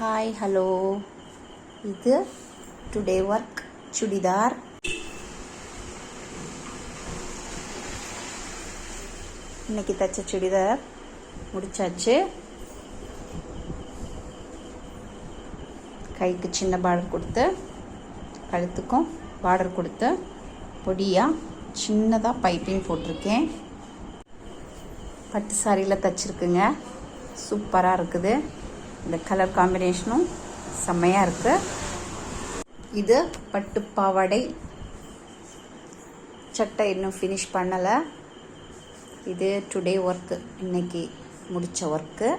Hi hello. இது today work churidar. இன்னைக்கு தைச்ச சுடிதார் முடிச்சாச்சு. கைக்கு சின்ன பார்டர் கொடுத்து, கழுத்துக்கும் பார்டர் கொடுத்து, பொடியாக சின்னதாக பைப்பிங் போட்டிருக்கேன். பட்டு சாரியில் தைச்சிருக்குங்க. சூப்பராக இருக்குது. இந்த கலர் காம்பினேஷனும் செம்மையாக இருக்குது. இது பட்டு பாவாடை. சட்டை இன்னும் ஃபினிஷ் பண்ணலை. இது டுடே ஒர்க்கு, இன்னைக்கு முடித்த ஒர்க்கு.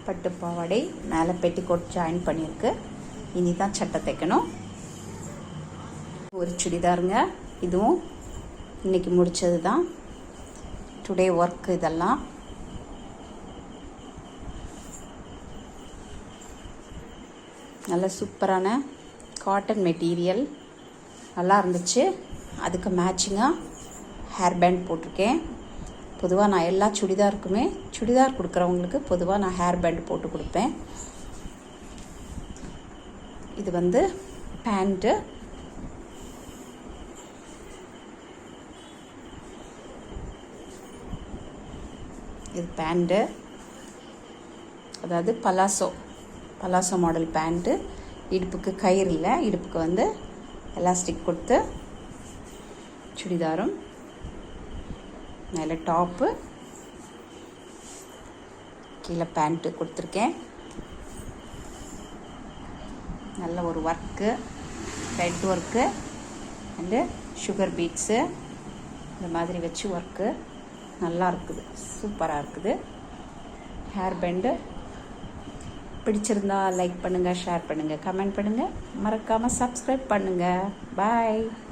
பட்டு பாவாடை மேலே பெட்டிக்கோட் ஜாயின் பண்ணியிருக்கு. இனி தான் சட்டை தைக்கணும். ஒரு சுடிதாருங்க. இதுவும் இன்னைக்கு முடித்தது தான். டுடே ஒர்க்கு இதெல்லாம். நல்ல சூப்பரான காட்டன் மெட்டீரியல் நல்லா இருந்துச்சு. அதுக்கு மேட்சிங்காக ஹேர் பேண்ட் போட்டிருக்கேன். பொதுவாக நான் எல்லா சுடிதாருக்குமே, சுடிதார் கொடுக்குறவங்களுக்கு பொதுவாக நான் ஹேர் பேண்ட் போட்டு கொடுப்பேன். இது வந்து பேண்ட்டு. இது பேண்ட்டு, அதாவது பலாசோ மாடல் பேண்ட்டு. இடுப்புக்கு கயிறு இல்லை, இடுப்புக்கு வந்து எலாஸ்டிக் கொடுத்து சுடிதாரும், மேலே டாப்பு, கீழே பேண்ட்டு கொடுத்துருக்கேன். நல்ல ஒரு work, thread work and sugar beads இந்த மாதிரி வச்சு ஒர்க்கு நல்லா இருக்குது. சூப்பராக இருக்குது. ஹேர் பேண்டு பிடிச்சிருந்தா லைக் பண்ணுங்கள், ஷேர் பண்ணுங்கள், கமெண்ட் பண்ணுங்கள், மறக்காமல் சப்ஸ்கிரைப் பண்ணுங்கள். பாய்.